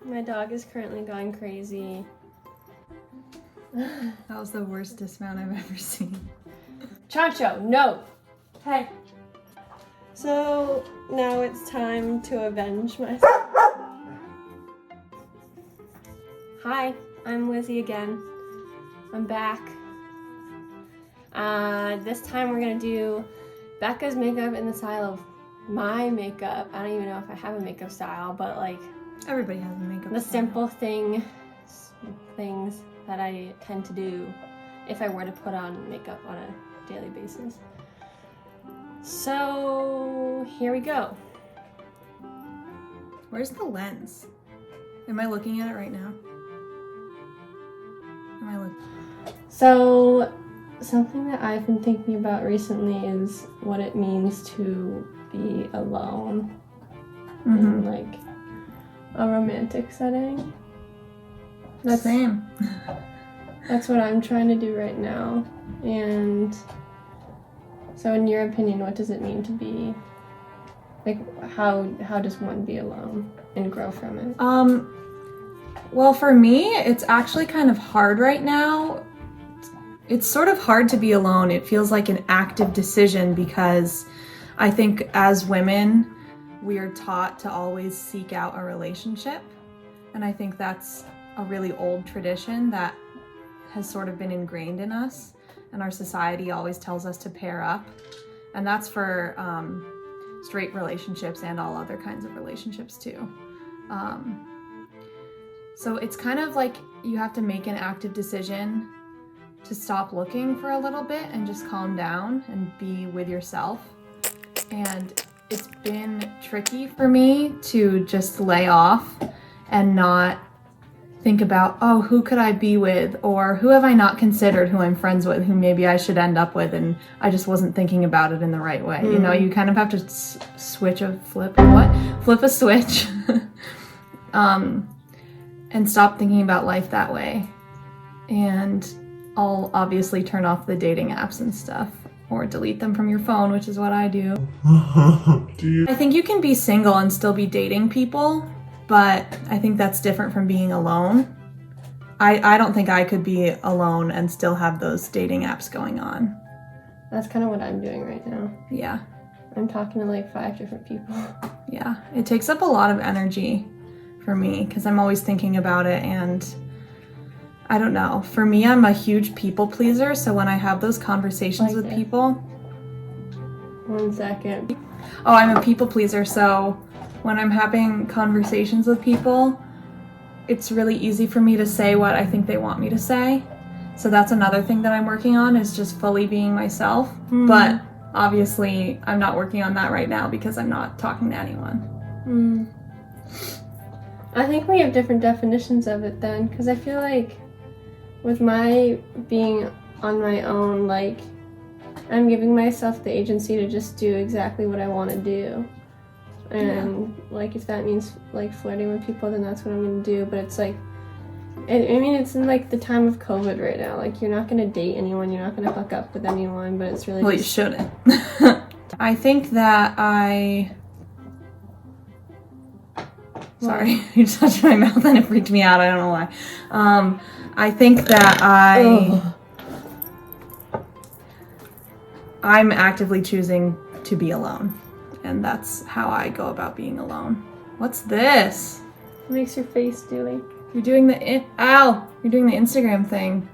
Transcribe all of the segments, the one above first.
My dog is currently going crazy. That was the worst dismount I've ever seen. Chancho, no! Hey. So now it's time to avenge myself. Hi, I'm Lizzy again. I'm back. This time we're gonna do Becca's makeup in the style of my makeup. I don't even know if I have a makeup style, but like Everybody has a makeup the style. simple things that I tend to do if I were to put on makeup on a daily basis. So here we go. Where's the lens? Am I looking at it right now? Am I looking? So something that I've been thinking about recently is what it means to be alone in like a romantic setting. That's same. That's what I'm trying to do right now. And so in your opinion, what does it mean to be, like, how does one be alone and grow from it? Well, for me, it's actually kind of hard right now. It's sort of hard to be alone. It feels like an active decision because I think as women, we are taught to always seek out a relationship. And I think that's a really old tradition that has sort of been ingrained in us. And our society always tells us to pair up. And that's for straight relationships and all other kinds of relationships too. So it's kind of like you have to make an active decision to stop looking for a little bit and just calm down and be with yourself. And it's been tricky for me to just lay off and not think about, oh, who could I be with? Or who have I not considered who I'm friends with, who maybe I should end up with, and I just wasn't thinking about it in the right way. You know, you kind of have to flip a switch and stop thinking about life that way. And I'll obviously turn off the dating apps and stuff, or delete them from your phone, which is what I do. I think you can be single and still be dating people, but I think that's different from being alone. I don't think I could be alone and still have those dating apps going on. That's kind of what I'm doing right now. Yeah. I'm talking to like 5 different people. Yeah, it takes up a lot of energy for me because I'm always thinking about it, and I don't know. For me, I'm a huge people pleaser, so when I have those conversations with people... 1 second. Oh, I'm a people pleaser, so when I'm having conversations with people, it's really easy for me to say what I think they want me to say. So that's another thing that I'm working on, is just fully being myself. But obviously, I'm not working on that right now because I'm not talking to anyone. I think we have different definitions of it then, because I feel like with my being on my own, like, I'm giving myself the agency to just do exactly what I want to do. And like, if that means like flirting with people, then that's what I'm gonna do. But it's like, I mean, it's in like the time of COVID right now. Like, you're not gonna date anyone, you're not gonna hook up with anyone, but it's really Well, you shouldn't. I think that Sorry, you touched my mouth and it freaked me out. I don't know why. I think that I'm actively choosing to be alone. And that's how I go about being alone. What's this? What makes your face do like? You're doing the You're doing the Instagram thing.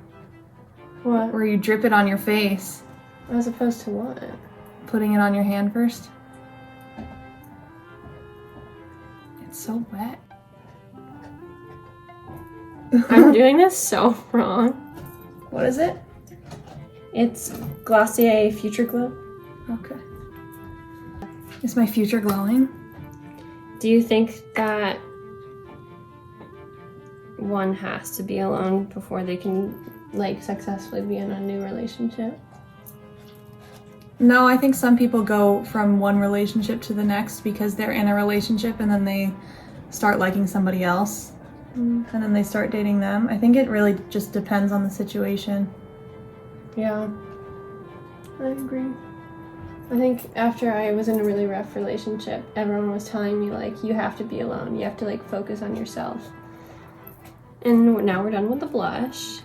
What? Where you drip it on your face. As opposed to what? Putting it on your hand first. It's so wet. I'm doing this so wrong. What is it? It's Glossier Future Glow. Okay. Is my future glowing? Do you think that one has to be alone before they can like successfully be in a new relationship? No, I think some people go from one relationship to the next because they're in a relationship and then they start liking somebody else and then they start dating them. I think it really just depends on the situation. Yeah, I agree. I think after I was in a really rough relationship, everyone was telling me, like, you have to be alone. You have to, like, focus on yourself. And now we're done with the blush.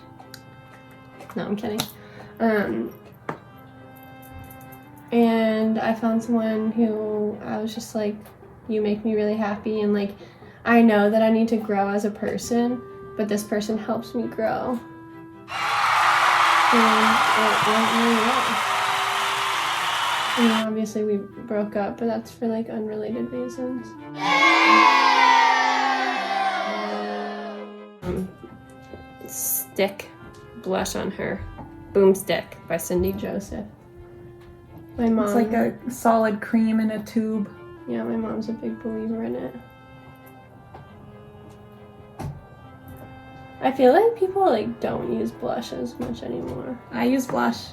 No, I'm kidding. And I found someone who I was just like, you make me really happy, and like I know that I need to grow as a person, but this person helps me grow. And it went really well. And obviously we broke up, but that's for like unrelated reasons. Stick blush on her. Boomstick by Cindy Joseph. My mom. It's like a solid cream in a tube. Yeah, my mom's a big believer in it. I feel like people like don't use blush as much anymore. I use blush.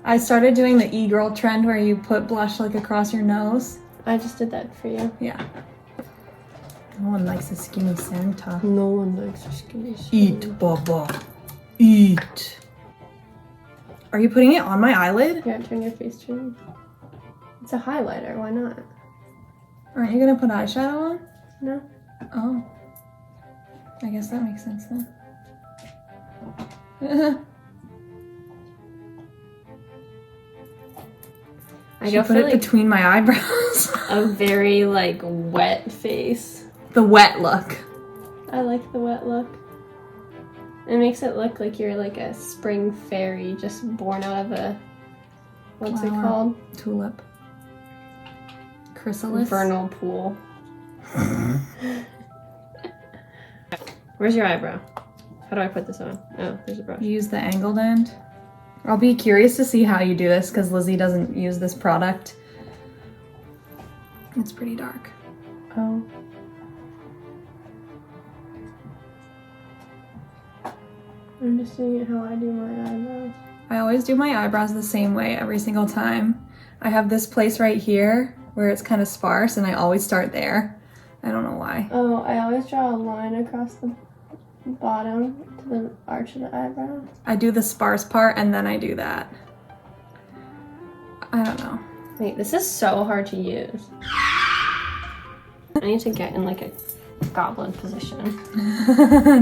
I started doing the e-girl trend where you put blush like across your nose. I just did that for you. Yeah. No one likes a skinny Santa. No one likes a skinny Santa. Eat, Baba. Eat. Are you putting it on my eyelid? Yeah, turn your face to me. It's a highlighter, why not? Aren't you gonna put eyeshadow on? No. Oh. I guess that makes sense then. I should put it between my eyebrows. A very like wet face. The wet look. I like the wet look. It makes it look like you're like a spring fairy just born out of a, what's it called? Tulip. Chrysalis. Vernal pool. Where's your eyebrow? How do I put this on? Oh, there's a brush. You use the angled end. I'll be curious to see how you do this because Lizzie doesn't use this product. It's pretty dark. Oh. I'm just doing it how I do my eyebrows. I always do my eyebrows the same way every single time. I have this place right here where it's kind of sparse and I always start there. I don't know why. Oh, I always draw a line across the bottom to the arch of the eyebrow. I do the sparse part and then I do that. I don't know. Wait, this is so hard to use. I need to get in like a goblin position.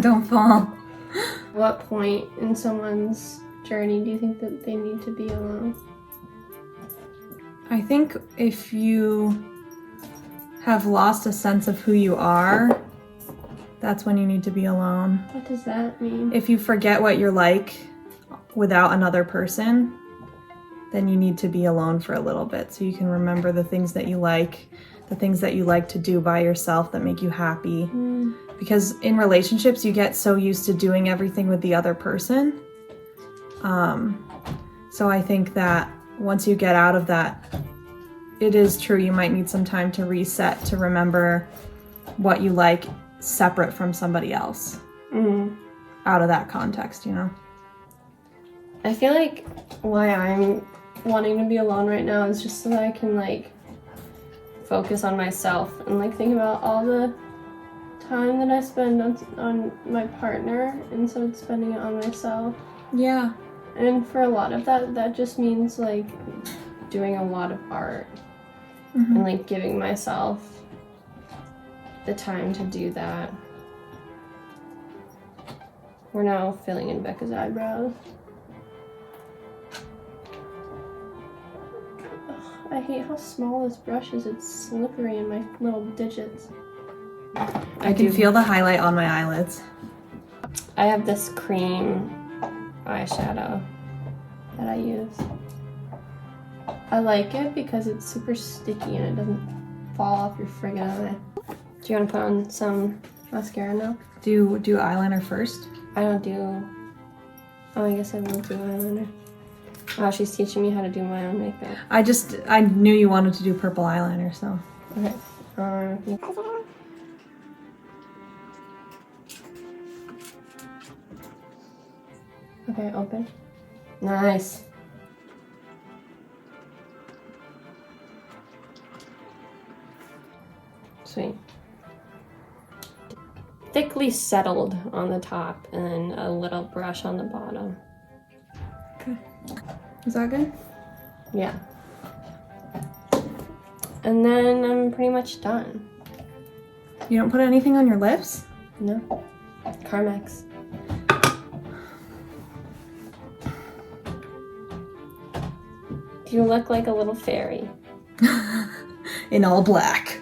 Don't fall. What point in someone's journey do you think that they need to be alone? I think if you have lost a sense of who you are, that's when you need to be alone. What does that mean? If you forget what you're like without another person, then you need to be alone for a little bit so you can remember the things that you like, the things that you like to do by yourself that make you happy. Because in relationships, you get so used to doing everything with the other person. So I think that once you get out of that, it is true you might need some time to reset, to remember what you like separate from somebody else. Out of that context, you know? I feel like why I'm wanting to be alone right now is just so that I can like focus on myself and like think about all the time that I spend on my partner instead of spending it on myself. Yeah. And for a lot of that just means like doing a lot of art and like giving myself the time to do that. We're now filling in Becca's eyebrows. Ugh, I hate how small this brush is. It's slippery in my little digits. I can feel the highlight on my eyelids. I have this cream eyeshadow that I use. I like it because it's super sticky and it doesn't fall off your friggin' eye. Do you want to put on some mascara now? Do eyeliner first? I don't do... Oh, I guess I won't do eyeliner. Wow, she's teaching me how to do my own makeup. I knew you wanted to do purple eyeliner, so. Okay. Okay, open. Nice. Sweet. Thickly settled on the top and then a little brush on the bottom. Okay. Is that good? Yeah. And then I'm pretty much done. You don't put anything on your lips? No. Carmex. You look like a little fairy. In all black.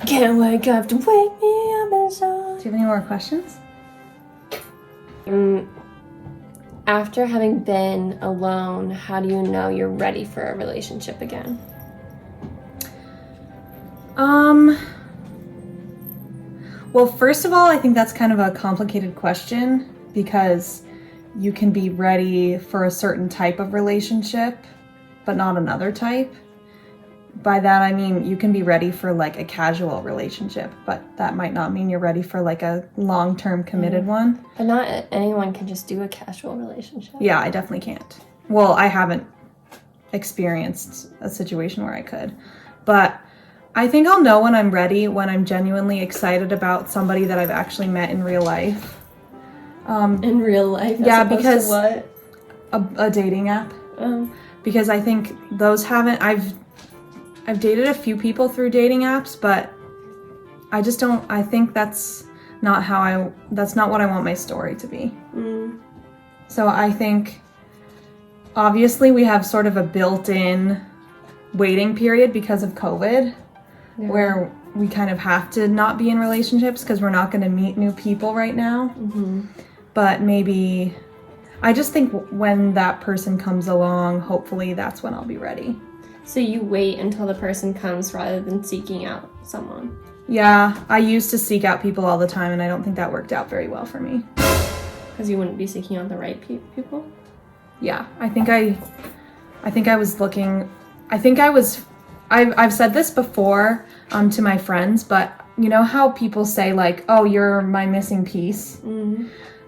Can't wake up to wake me up inside. Do you have any more questions? After having been alone, how do you know you're ready for a relationship again? Well, first of all, I think that's kind of a complicated question because you can be ready for a certain type of relationship, but not another type. By that, I mean you can be ready for like a casual relationship, but that might not mean you're ready for like a long-term committed one. But not anyone can just do a casual relationship. Yeah, I definitely can't. Well, I haven't experienced a situation where I could, but I think I'll know when I'm ready, when I'm genuinely excited about somebody that I've actually met in real life. In real life? Yeah, as because to what? A dating app. Because I think those haven't. I've dated a few people through dating apps, but I just don't. I think that's not what I want my story to be. So I think obviously we have sort of a built-in waiting period because of COVID. Yeah. Where we kind of have to not be in relationships because we're not going to meet new people right now. But maybe, I just think when that person comes along, hopefully that's when I'll be ready. So you wait until the person comes rather than seeking out someone? Yeah, I used to seek out people all the time and I don't think that worked out very well for me. Because you wouldn't be seeking out the right people? Yeah, I think I was looking, I've said this before to my friends, but you know how people say like, oh, you're my missing piece?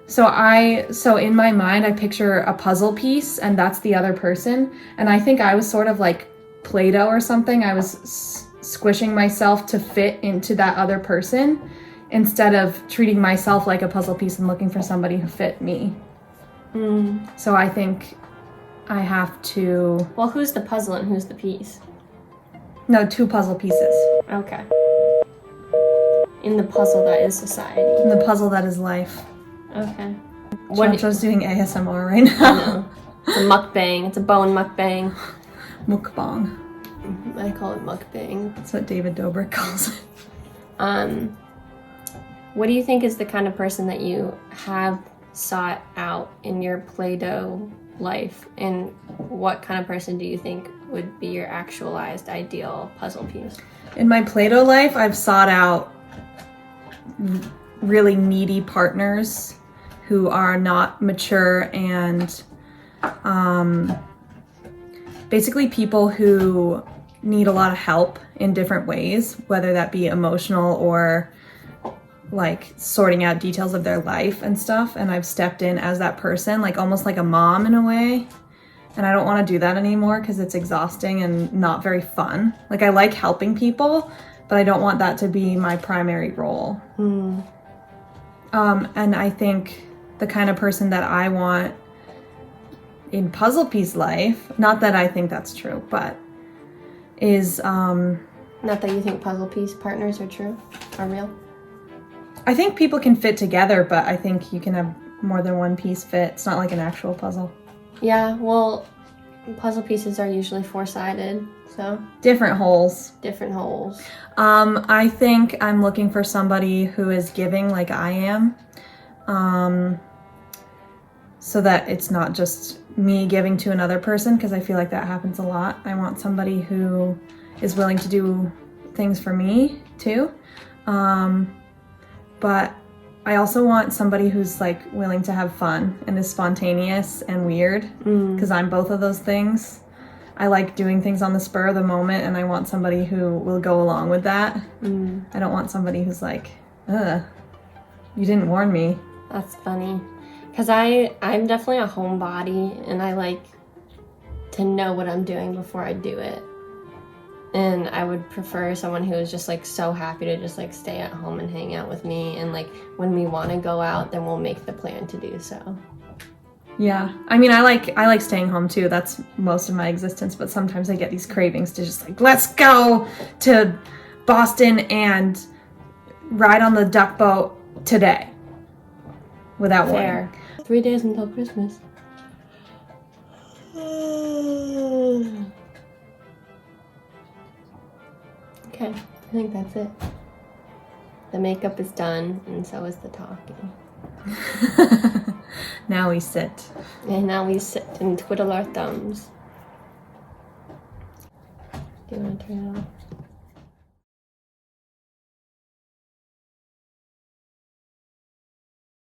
So in my mind, I picture a puzzle piece and that's the other person. And I think I was sort of like Play-Doh or something. I was squishing myself to fit into that other person instead of treating myself like a puzzle piece and looking for somebody who fit me. So I think I have to... Well, who's the puzzle and who's the piece? No, two puzzle pieces. Okay. In the puzzle that is society. In the puzzle that is life. Okay. Chancho's doing ASMR right now. It's a mukbang. It's a bone mukbang. Mukbang. I call it mukbang. That's what David Dobrik calls it. What do you think is the kind of person that you have sought out in your Play-Doh life? And what kind of person do you think would be your actualized ideal puzzle piece? In my Play-Doh life, I've sought out really needy partners who are not mature and basically people who need a lot of help in different ways, whether that be emotional or like sorting out details of their life and stuff. And I've stepped in as that person, like almost like a mom in a way. And I don't want to do that anymore because it's exhausting and not very fun. Like I like helping people, but I don't want that to be my primary role. And I think the kind of person that I want in puzzle piece life, not that I think that's true, but is... Not that you think puzzle piece partners are true, are real? I think people can fit together, but I think you can have more than one piece fit. It's not like an actual puzzle. Yeah, well, puzzle pieces are usually four-sided, so... Different holes. Different holes. I think I'm looking for somebody who is giving like I am. So that it's not just me giving to another person, because I feel like that happens a lot. I want somebody who is willing to do things for me too. But I also want somebody who's like willing to have fun and is spontaneous and weird, because I'm both of those things. I like doing things on the spur of the moment, and I want somebody who will go along with that. I don't want somebody who's like, ugh, you didn't warn me. That's funny. Because I'm definitely a homebody, and I like to know what I'm doing before I do it. And I would prefer someone who is just like so happy to just like stay at home and hang out with me. And like when we want to go out, then we'll make the plan to do so. Yeah, I mean, I like staying home too. That's most of my existence. But sometimes I get these cravings to just like, let's go to Boston and ride on the duck boat today. without warning. Fair. 3 days until Christmas. Okay, I think that's it. The makeup is done, and so is the talking. Now we sit. And now we sit and twiddle our thumbs. Do you want to turn it off?